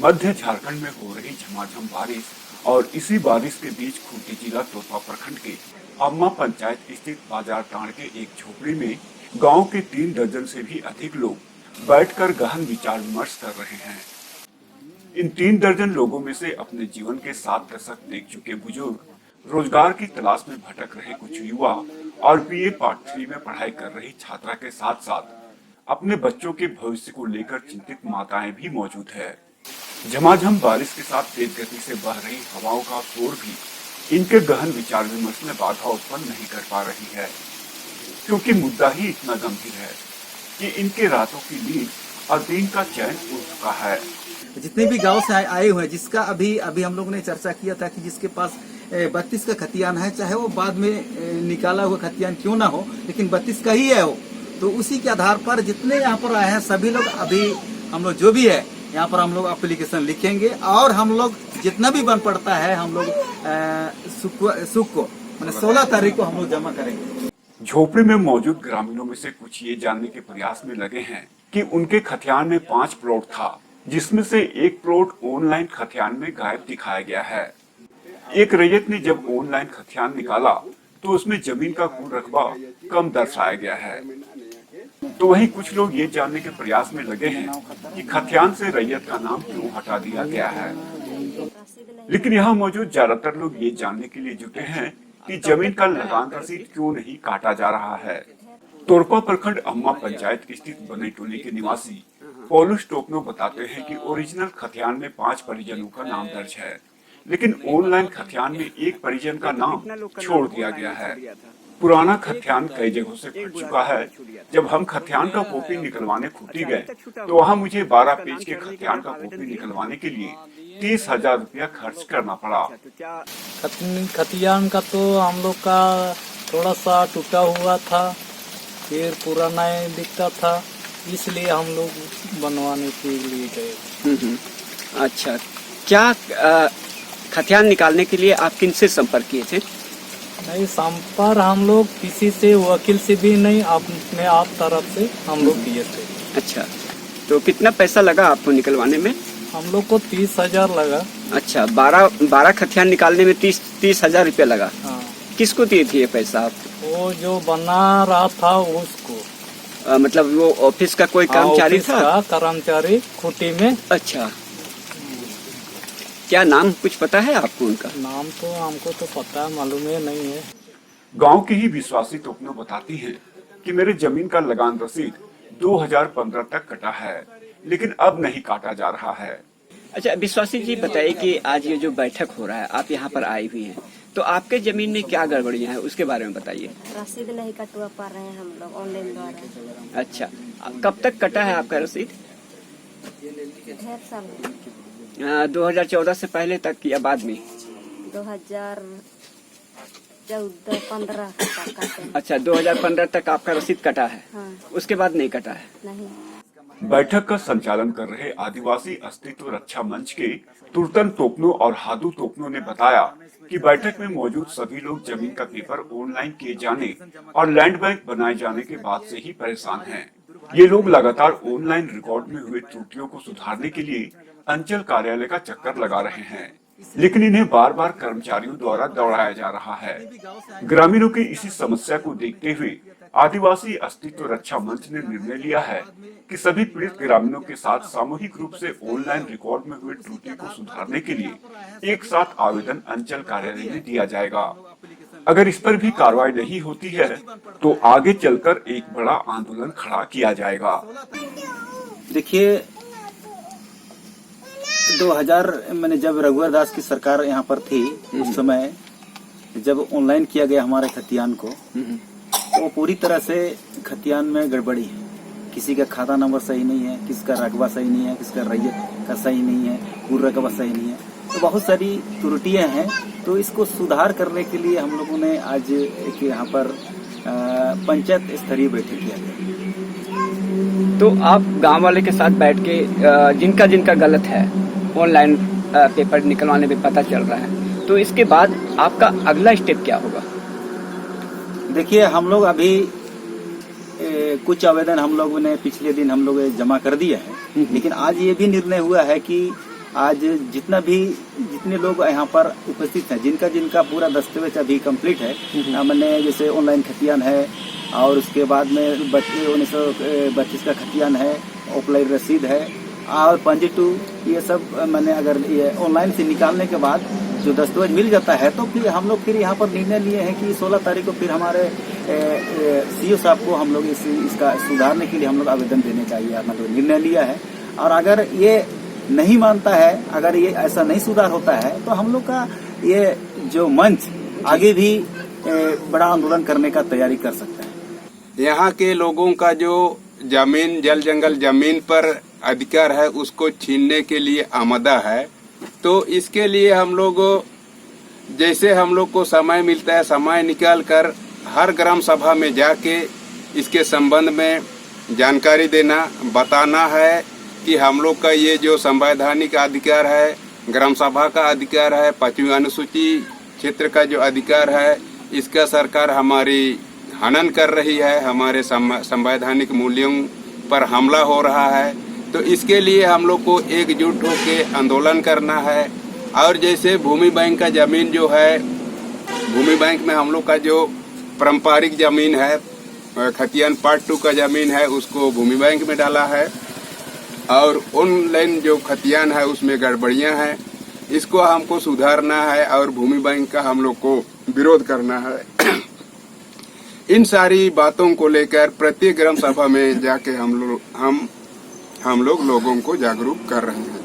मध्य झारखंड में हो रही झमाझम बारिश और इसी बारिश के बीच खूंटी जिला तोरपा प्रखंड के अम्मा पंचायत स्थित बाजार टांड़ के एक झोपड़ी में गांव के 3 दर्जन से भी अधिक लोग बैठकर गहन विचार विमर्श कर रहे हैं। इन 3 दर्जन लोगों में से अपने जीवन के 7 दशक देख चुके बुजुर्ग, रोजगार की तलाश में भटक रहे कुछ युवा और बीए पार्ट 3 में पढ़ाई कर रही छात्रा के साथ साथ अपने बच्चों के भविष्य को लेकर चिंतित माताएं भी मौजूद है। झमाझम बारिश के साथ तेज गति से बह रही हवाओं का शोर भी इनके गहन विचार विमर्श में बाधा उत्पन्न नहीं कर पा रही है, क्योंकि मुद्दा ही इतना गंभीर है कि इनके रातों की नींद और दिन का चैन उड़ चुका है। जितने भी गांव से आए हुए हैं, जिसका अभी हम लोगों ने चर्चा किया था कि जिसके पास 32 का खतियान है, चाहे वो बाद में निकाला हुआ खतियान क्यों ना हो, लेकिन 32 का ही है वो, तो उसी के आधार पर जितने यहाँ पर आए हैं सभी लोग, अभी हम लोग जो भी है यहाँ पर हम लोग एप्लीकेशन लिखेंगे और हम लोग जितना भी बन पड़ता है हम लोग सुख को मैंने 16 तारीख को हम लोग जमा करेंगे। झोपड़ी में मौजूद ग्रामीणों में से कुछ ये जानने के प्रयास में लगे हैं कि उनके खतियान में 5 प्लॉट था, जिसमें से एक प्लॉट ऑनलाइन खतियान में गायब दिखाया गया है। एक रैयत ने जब ऑनलाइन खतियान निकाला तो उसमें जमीन का कुल रकबा कम दर्शाया गया है। तो वहीं कुछ लोग ये जानने के प्रयास में लगे हैं कि खतियान से रैयत का नाम क्यों हटा दिया गया है। लेकिन यहाँ मौजूद ज्यादातर लोग ये जानने के लिए जुटे हैं कि जमीन का लगान रसीद क्यों नहीं काटा जा रहा है। तोरपा प्रखंड अम्मा पंचायत स्थित बनी टोली के निवासी पौलुस टोपनो बताते हैं कि ओरिजिनल खतियान में 5 परिजनों का नाम दर्ज है, लेकिन ऑनलाइन खतियान में एक परिजन का नाम छोड़ दिया गया है। पुराना खतियान कई जगहों से फट चुका है। जब हम खतियान का कॉपी निकलवाने खूंटी गए तो वहाँ मुझे 12 पेज के खतियान का कॉपी निकलवाने के लिए 30,000 रुपया खर्च करना पड़ा। खतियान का तो हम लोग का थोड़ा सा टूटा हुआ था, फिर पुराना दिखता था, इसलिए हम लोग बनवाने के लिए गए। अच्छा, क्या खतियान निकालने के लिए आप किनसे संपर्क किए थे? नहीं, संपर्क हम लोग किसी से, वकील से भी नहीं, अपने आप तरफ से हम लोग किए थे। अच्छा, तो कितना पैसा लगा आपको निकलवाने में? हम लोग को 30,000 लगा। अच्छा, 12 खतियान निकालने में 30,000 रुपया लगा। हाँ। किसको दिए थे ये पैसा आप? वो जो बना रहा था उसको। मतलब वो ऑफिस का कोई कर्मचारी था? कर्मचारी खूंटी में। अच्छा, क्या नाम कुछ पता है आपको उनका? नाम तो हमको तो पता मालूम है नहीं है। गांव की ही विश्वासी टोपनो बताती हैं कि मेरे जमीन का लगान रसीद 2015 तक कटा है, लेकिन अब नहीं काटा जा रहा है। अच्छा, विश्वासी जी बताइए कि आज ये जो बैठक हो रहा है, आप यहाँ पर आई हुई हैं, तो आपके जमीन में क्या गड़बड़ियाँ हैं उसके बारे में बताइए। रसीद नहीं कटवा पा रहे हैं हम लोग ऑनलाइन द्वारा। अच्छा, कब तक कटा है आपका रसीद? ढेर साल 2014 से पहले तक या बाद में? 2014-15 तक काटे। अच्छा, 2015 तक आपका रसीद कटा है। हाँ। उसके बाद नहीं कटा है? नहीं। बैठक का संचालन कर रहे आदिवासी अस्तित्व रक्षा मंच के तुर्तन टोपनो और हादू टोपनो ने बताया कि बैठक में मौजूद सभी लोग जमीन का पेपर ऑनलाइन किए जाने और लैंड बैंक बनाए जाने के बाद से ही परेशान हैं। ये लोग लगातार ऑनलाइन रिकॉर्ड में हुए त्रुटियों को सुधारने के लिए अंचल कार्यालय का चक्कर लगा रहे हैं, लेकिन इन्हें बार बार कर्मचारियों द्वारा दौड़ाया जा रहा है। ग्रामीणों की इसी समस्या को देखते हुए आदिवासी अस्तित्व रक्षा मंच ने निर्णय लिया है कि सभी पीड़ित ग्रामीणों के साथ सामूहिक रूप से ऑनलाइन रिकॉर्ड में हुए त्रुटि को सुधारने के लिए एक साथ आवेदन अंचल कार्यालय में दिया जाएगा। अगर इस पर भी कार्रवाई नहीं होती है तो आगे चलकर एक बड़ा आंदोलन खड़ा किया जाएगा। देखिए, 2000 मैंने जब रघुवर दास की सरकार यहाँ पर थी, उस समय जब ऑनलाइन किया गया हमारे खतियान को, तो पूरी तरह से खतियान में गड़बड़ी है। किसी का खाता नंबर सही नहीं है, किसी का रकबा सही नहीं है, किसी का रैयत का सही नहीं है, पूरा रकबा सही नहीं है, तो बहुत सारी त्रुटियां हैं। तो इसको सुधार करने के लिए हम लोगों ने आज एक यहाँ पर पंचायत स्तरीय बैठक किया गया। तो आप गांव वाले के साथ बैठ के जिनका जिनका गलत है ऑनलाइन पेपर निकलवाने में पता चल रहा है, तो इसके बाद आपका अगला स्टेप क्या होगा? देखिए, हम लोग अभी कुछ आवेदन हम लोगों ने पिछले दिन हम लोग जमा कर दिया है, लेकिन आज ये भी निर्णय हुआ है कि आज जितने लोग यहाँ पर उपस्थित हैं, जिनका जिनका पूरा दस्तावेज अभी कंप्लीट है, मैंने जैसे ऑनलाइन खतियान है और उसके बाद में 1932 का खतियान है, ऑफलाइन रसीद है और 52, ये सब मैंने अगर ये ऑनलाइन से निकालने के बाद जो दस्तावेज मिल जाता है तो फिर हम लोग फिर यहाँ पर निर्णय लिए हैं कि 16 तारीख को फिर हमारे सीओ साहब को हम लोग इसका सुधारने के लिए हम लोग आवेदन देने चाहिए, मतलब निर्णय लिया है। और अगर ये नहीं मानता है, अगर ये ऐसा नहीं सुधार होता है तो हम लोग का ये जो मंच आगे भी बड़ा आंदोलन करने का तैयारी कर सकता है। यहाँ के लोगों का जो जमीन, जल जंगल जमीन पर अधिकार है उसको छीनने के लिए आमदा है। तो इसके लिए हम लोग जैसे हम लोग को समय मिलता है, समय निकाल कर हर ग्राम सभा में जाके इसके संबंध में जानकारी देना, बताना है कि हम लोग का ये जो संवैधानिक अधिकार है, ग्राम सभा का अधिकार है, 5वीं अनुसूची क्षेत्र का जो अधिकार है, इसका सरकार हमारी हनन कर रही है, हमारे संवैधानिक मूल्यों पर हमला हो रहा है। तो इसके लिए हम लोग को एकजुट होकर आंदोलन करना है। और जैसे भूमि बैंक का जमीन जो है, भूमि बैंक में हम लोग का जो पारंपरिक जमीन है, खतियान पार्ट 2 का जमीन है, उसको भूमि बैंक में डाला है और ऑनलाइन जो खतियान है उसमें गड़बड़ियां हैं, इसको हमको सुधारना है और भूमि बैंक का हम लोग को विरोध करना है। इन सारी बातों को लेकर प्रत्येक ग्राम सभा में जाके हम लोग लोगों को जागरूक कर रहे हैं।